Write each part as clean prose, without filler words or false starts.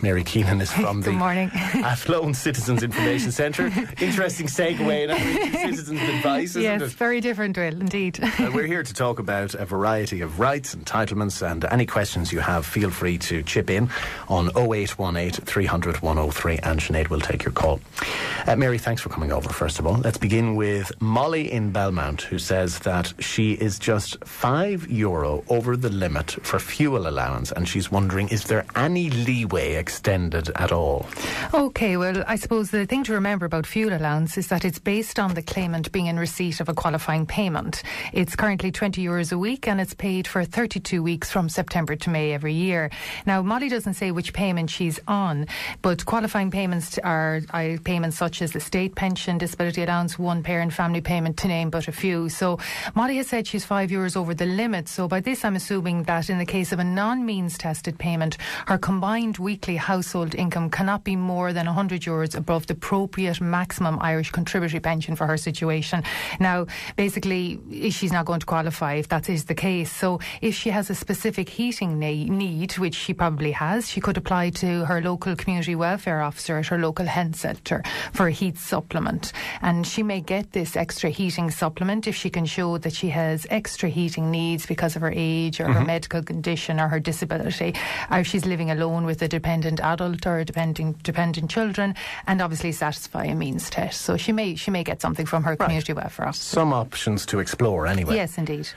Mary Keenan is from the morning. Athlone Citizens Information Centre. Interesting segue in citizens' advice, isn't it? Yes, very different, Will, indeed. We're here to talk about a variety of rights, entitlements, and any questions you have, feel free to chip in on 0818 300 103, and Sinead will take your call. Mary, thanks for coming over, first of all. Let's begin with Molly in Belmont, who says that she is just €5 over the limit for fuel allowance, and she's wondering, is there any leeway extended at all? Okay, well, I suppose the thing to remember about fuel allowance is that it's based on the claimant being in receipt of a qualifying payment. It's currently €20 a week, and it's paid for 32 weeks from September to May every year. Now, Molly doesn't say which payment she's on, but qualifying payments are payments such as the state pension, disability allowance, one parent family payment, to name but a few. So Molly has said she's €5 over the limit. So by this, I'm assuming that in the case of a non-means tested payment, her combined weekly household income cannot be more than €100 above the appropriate maximum Irish contributory pension for her situation. Now, basically, she's not going to qualify if that is the case. So if she has a specific heating need, which she probably has, she could apply to her local community welfare officer at her local health centre for a heat supplement. And she may get this extra heating supplement if she can show that she has extra heating needs because of her age or her medical condition or her disability, or if she's living alone with a dependent adult or dependent children, and obviously satisfy a means test. So she may get something from her community welfare officer. Some options to explore anyway. Yes, indeed.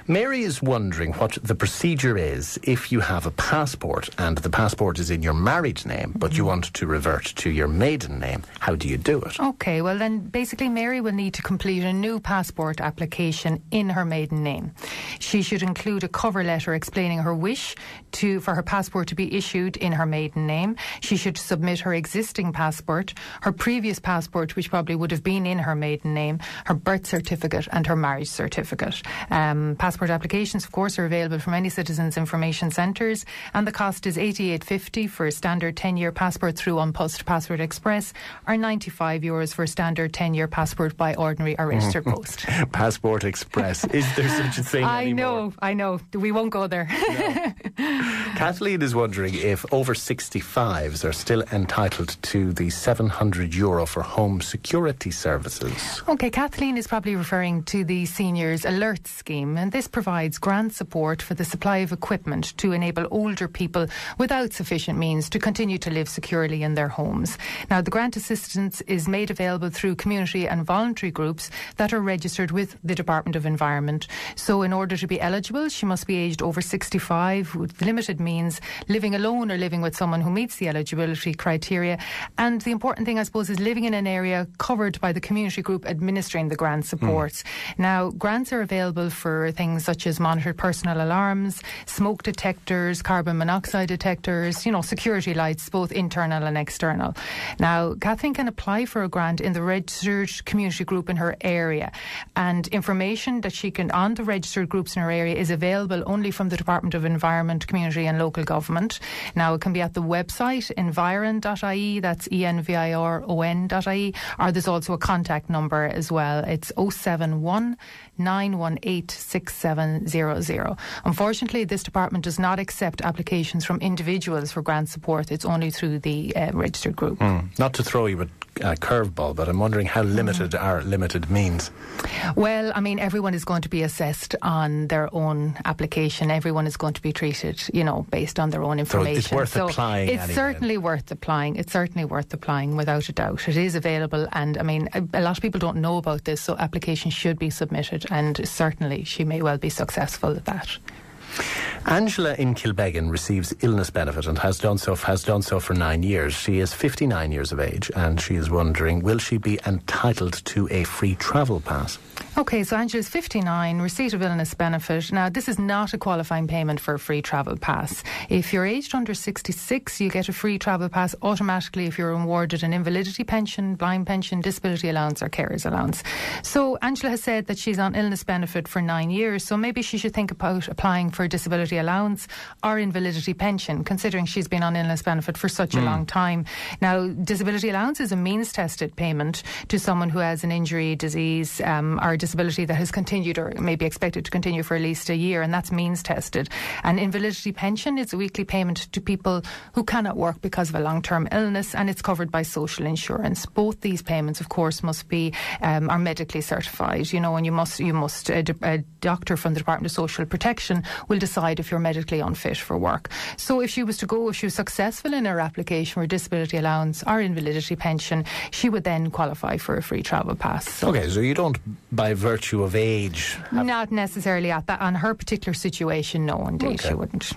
Mary is wondering what the procedure is if you have a passport and the passport is in your married name, but you want to revert to your maiden name. How do you do it? Okay, well then basically Mary will need to complete a new passport application in her maiden name. She should include a cover letter explaining her wish for her passport to be issued in her maiden name. She should submit her existing passport, her previous passport, which probably would have been in her maiden name, her birth certificate and her marriage certificate. Passport applications, of course, are available from any Citizens Information Centres, and the cost is €88.50 for a standard 10-year passport through An Post Passport Express, or €95 for a standard 10-year passport by ordinary or registered post. Passport Express. Is there such a thing anymore? I know. We won't go there. No. Kathleen is wondering if over 65s are still entitled to the €700 for home security services. Okay, Kathleen is probably referring to the Seniors Alert Scheme, and this provides grant support for the supply of equipment to enable older people without sufficient means to continue to live securely in their homes. Now, the grant assistance is made available through community and voluntary groups that are registered with the Department of Environment. So in order to be eligible, she must be aged over 65 with limited means, living alone or living with someone who meets the eligibility criteria. And the important thing, I suppose, is living in an area covered by the community group administering the grant supports. Now, grants are available for things such as monitored personal alarms, smoke detectors, carbon monoxide detectors, security lights, both internal and external. Now, Kathleen can apply for a grant in the registered community group in her area, and information that she can on the registered groups in her area is available only from the Department of Environment, Community and Local Government. Now, it can be at the website environ.ie, that's environ.ie, or there's also a contact number as well. It's 071 918 6700. Unfortunately, this department does not accept applications from individuals for grant support. It's only through the registered group. Not to throw you a curveball, but I'm wondering how limited are limited means? Well, I mean, everyone is going to be assessed on their own application. Everyone is going to be treated, based on their own information. So it's worth applying. It's certainly worth applying. It's certainly worth applying, without a doubt. It is available, and I mean, a lot of people don't know about this, so applications should be submitted, and certainly she may well be successful at that. Angela in Kilbeggan receives illness benefit and has done so for 9 years. She is 59 years of age, and she is wondering, will she be entitled to a free travel pass? Okay, so Angela is 59, receipt of illness benefit. Now, this is not a qualifying payment for a free travel pass. If you're aged under 66, you get a free travel pass automatically if you're awarded an invalidity pension, blind pension, disability allowance or carer's allowance. So Angela has said that she's on illness benefit for 9 years, so maybe she should think about applying for disability allowance or invalidity pension, considering she's been on illness benefit for such a long time. Now, disability allowance is a means-tested payment to someone who has an injury, disease or disability disability that has continued or may be expected to continue for at least a year, and that's means tested. And invalidity pension is a weekly payment to people who cannot work because of a long-term illness, and it's covered by social insurance. Both these payments, of course, must be are medically certified, and you must a doctor from the Department of Social Protection will decide if you're medically unfit for work. So if she was successful in her application for disability allowance or invalidity pension, she would then qualify for a free travel pass. So okay, so you don't, by virtue of age... Not necessarily at that. On her particular situation, no, indeed, she wouldn't.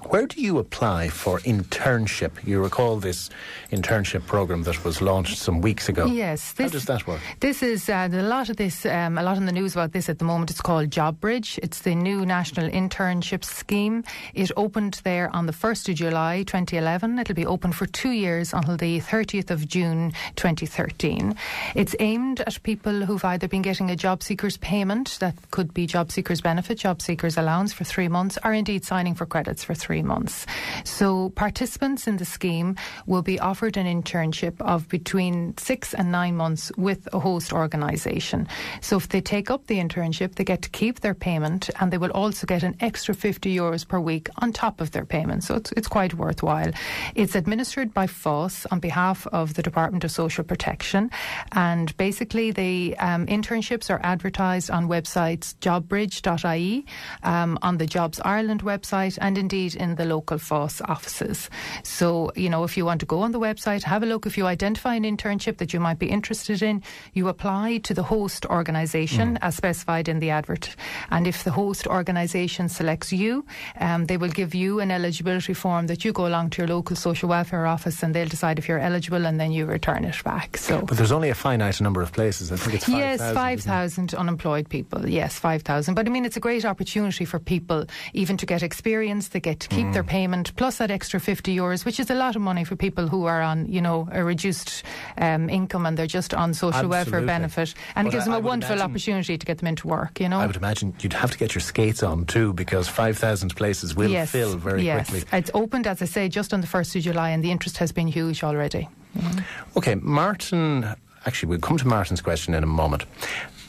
Where do you apply for internship? You recall this internship programme that was launched some weeks ago. Yes. How does that work? This is a lot in the news about this at the moment. It's called JobBridge. It's the new national internship scheme. It opened there on the 1st of July 2011. It'll be open for 2 years until the 30th of June 2013. It's aimed at people who've either been getting a job seekers payment, that could be job seekers benefit, job seekers allowance for 3 months, or indeed signing for credits for 3 months. So participants in the scheme will be offered an internship of between 6 and 9 months with a host organisation. So if they take up the internship, they get to keep their payment, and they will also get an extra €50 per week on top of their payment. So it's quite worthwhile. It's administered by FÁS on behalf of the Department of Social Protection, and basically the internships are advertised on websites jobbridge.ie, on the Jobs Ireland website, and indeed in the local FÁS offices. So, if you want to go on the website, have a look. If you identify an internship that you might be interested in, you apply to the host organisation as specified in the advert. And if the host organisation selects you, they will give you an eligibility form that you go along to your local social welfare office, and they'll decide if you're eligible, and then you return it back. So, but there's only a finite number of places. I think it's 5,000. Yes, 5,000 unemployed people. Yes, 5,000. But it's a great opportunity for people even to get experience. They get to keep their payment, plus that extra €50, which is a lot of money for people who are on, a reduced income, and they're just on social welfare benefit. And it gives them a wonderful opportunity to get them into work, I would imagine you'd have to get your skates on too, because 5,000 places will fill very quickly. It's opened, as I say, just on the 1st of July, and the interest has been huge already. Okay, Martin, actually we'll come to Martin's question in a moment.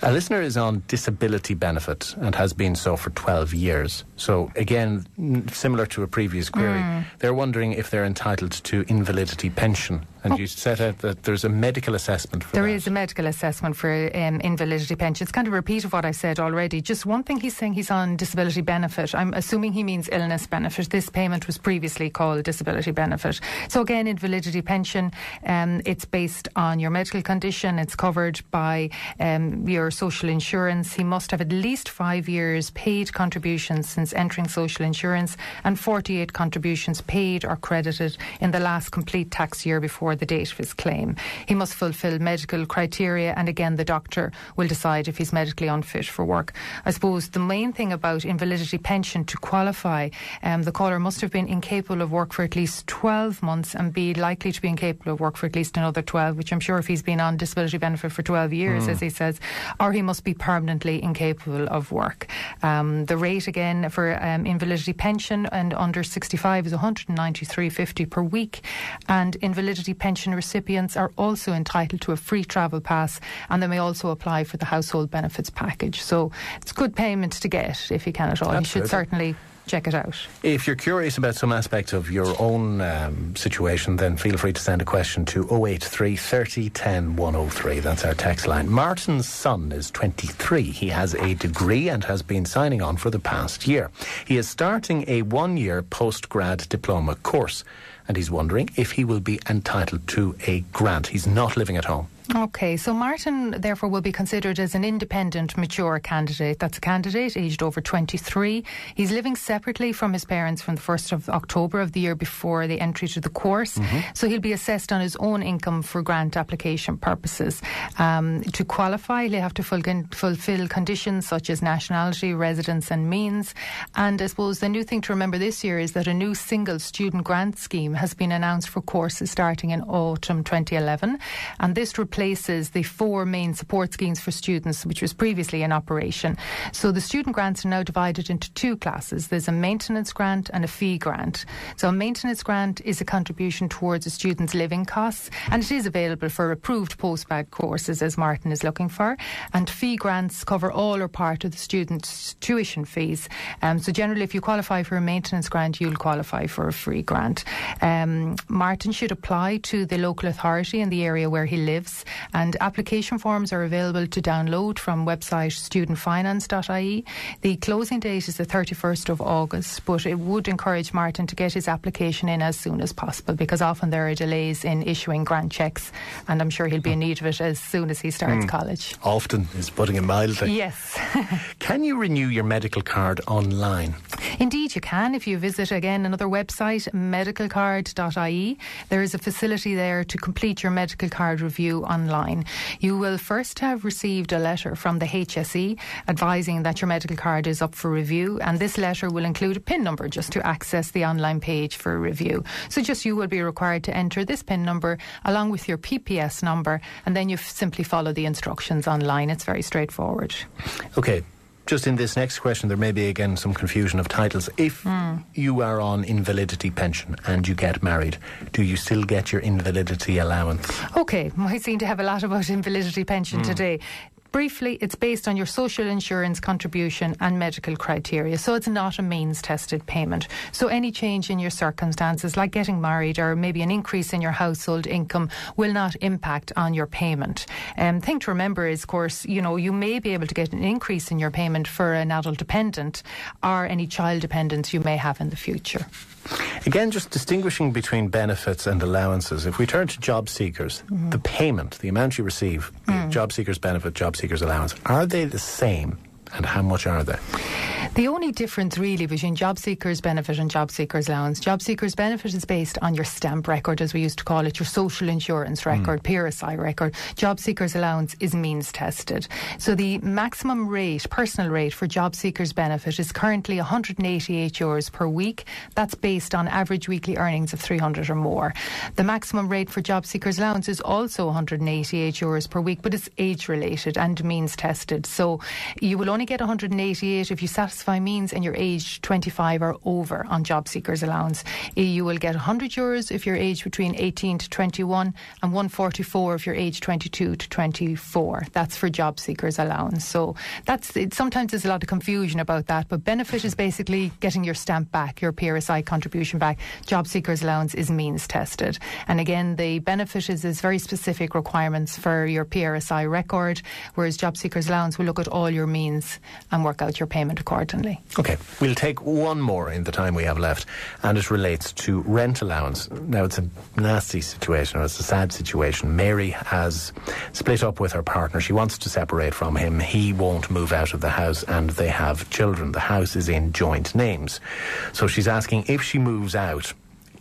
A listener is on disability benefit and has been so for 12 years. So again, similar to a previous query, they're wondering if they're entitled to invalidity pension. And you set out that there's a medical assessment for that. There is a medical assessment for invalidity pension. It's kind of a repeat of what I said already. Just one thing, he's saying he's on disability benefit. I'm assuming he means illness benefit. This payment was previously called disability benefit. So again, invalidity pension, it's based on your medical condition. It's covered by your social insurance. He must have at least 5 years paid contributions since entering social insurance, and 48 contributions paid or credited in the last complete tax year before the date of his claim. He must fulfil medical criteria, and again the doctor will decide if he's medically unfit for work. I suppose the main thing about invalidity pension, to qualify, the caller must have been incapable of work for at least 12 months and be likely to be incapable of work for at least another 12, which I'm sure if he's been on disability benefit for 12 years, as he says, or he must be permanently incapable of work. The rate again for invalidity pension and under 65 is $193.50 per week, and invalidity pension recipients are also entitled to a free travel pass, and they may also apply for the household benefits package. So it's good payment to get if you can at all. Absolutely. You should certainly check it out. If you're curious about some aspect of your own situation, then feel free to send a question to 083 30 10 103. That's our text line. Martin's son is 23. He has a degree and has been signing on for the past year. He is starting a 1-year post-grad diploma course, and he's wondering if he will be entitled to a grant. He's not living at home. Okay, so Martin therefore will be considered as an independent, mature candidate. That's a candidate aged over 23. He's living separately from his parents from the 1st of October of the year before the entry to the course. So he'll be assessed on his own income for grant application purposes. To qualify, he'll have to fulfil conditions such as nationality, residence and means. And I suppose the new thing to remember this year is that a new single student grant scheme has been announced for courses starting in autumn 2011. And this replaces replaces the 4 main support schemes for students, which was previously in operation. So the student grants are now divided into 2 classes. There's a maintenance grant and a fee grant. So a maintenance grant is a contribution towards a student's living costs, and it is available for approved post-grad courses, as Martin is looking for. And fee grants cover all or part of the student's tuition fees. So generally, if you qualify for a maintenance grant, you'll qualify for a free grant. Martin should apply to the local authority in the area where he lives, and application forms are available to download from website studentfinance.ie. The closing date is the 31st of August, but it would encourage Martin to get his application in as soon as possible, because often there are delays in issuing grant cheques, and I'm sure he'll be in need of it as soon as he starts college. Often is putting it mildly. Yes. Can you renew your medical card online? Indeed you can. If you visit again another website, medicalcard.ie, there is a facility there to complete your medical card review online. You will first have received a letter from the HSE advising that your medical card is up for review, and this letter will include a PIN number just to access the online page for review. So just you will be required to enter this PIN number along with your PPS number, and then you simply follow the instructions online. It's very straightforward. Okay. Just in this next question, there may be again some confusion of titles. If you are on invalidity pension and you get married, do you still get your invalidity allowance? Okay, I seem to have a lot about invalidity pension today. Briefly, it's based on your social insurance contribution and medical criteria, so it's not a means-tested payment. So any change in your circumstances, like getting married or maybe an increase in your household income, will not impact on your payment. Thing to remember is, of course, you may be able to get an increase in your payment for an adult dependent or any child dependents you may have in the future. Again, just distinguishing between benefits and allowances. If we turn to job seekers, the payment, the amount you receive, job seekers benefit, job seekers allowance, are they the same? And how much are they? The only difference really between job seekers benefit and job seekers allowance, job seekers benefit is based on your stamp record, as we used to call it, your social insurance record, PRSI record. Job seekers allowance is means tested. So the maximum rate, personal rate for job seekers benefit is currently €188 per week. That's based on average weekly earnings of 300 or more. The maximum rate for job seekers allowance is also €188 per week, but it's age related and means tested. So you will only get 188 if you satisfy means and you're aged 25 or over on job seekers allowance. You will get €100 if you're aged between 18 to 21 and 144 if you're aged 22 to 24. That's for job seekers allowance. So that's it. Sometimes there's a lot of confusion about that, but benefit is basically getting your stamp back, your PRSI contribution back. Job seekers allowance is means tested. And again, the benefit is very specific requirements for your PRSI record, whereas job seekers allowance will look at all your means and work out your payment accordingly. Okay, we'll take one more in the time we have left, and it relates to rent allowance. Now, it's a nasty situation, or it's a sad situation. Mary has split up with her partner. She wants to separate from him. He won't move out of the house, and they have children. The house is in joint names. So she's asking, if she moves out,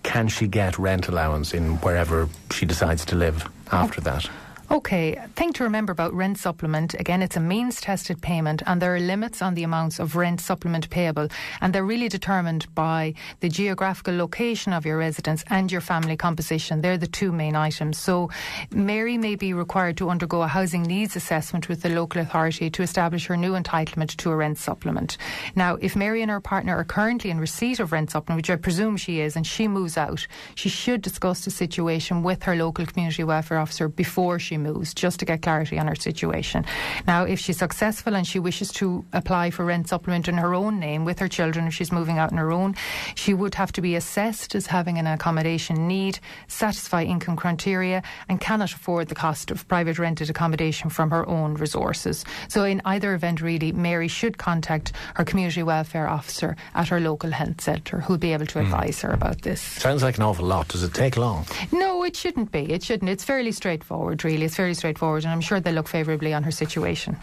can she get rent allowance in wherever she decides to live after that? Okay, thing to remember about rent supplement, again, it's a means-tested payment, and there are limits on the amounts of rent supplement payable, and they're really determined by the geographical location of your residence and your family composition. They're the 2 main items. So Mary may be required to undergo a housing needs assessment with the local authority to establish her new entitlement to a rent supplement. Now, if Mary and her partner are currently in receipt of rent supplement, which I presume she is, and she moves out, she should discuss the situation with her local community welfare officer before she moves, just to get clarity on her situation. Now, if she's successful and she wishes to apply for rent supplement in her own name with her children, if she's moving out on her own, she would have to be assessed as having an accommodation need, satisfy income criteria, and cannot afford the cost of private rented accommodation from her own resources. So in either event, really, Mary should contact her community welfare officer at her local health centre, who'll be able to advise her about this. Sounds like an awful lot. Does it take long? No, it shouldn't be. It shouldn't. It's fairly straightforward, really. It's fairly straightforward, and I'm sure they'll look favourably on her situation.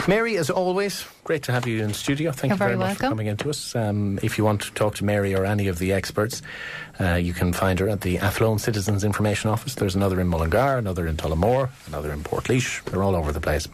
Mary, as always, great to have you in studio. Thank you very much for coming in to us. If you want to talk to Mary or any of the experts, you can find her at the Athlone Citizens Information Office. There's another in Mullingar, another in Tullamore, another in Portlaoise. They're all over the place.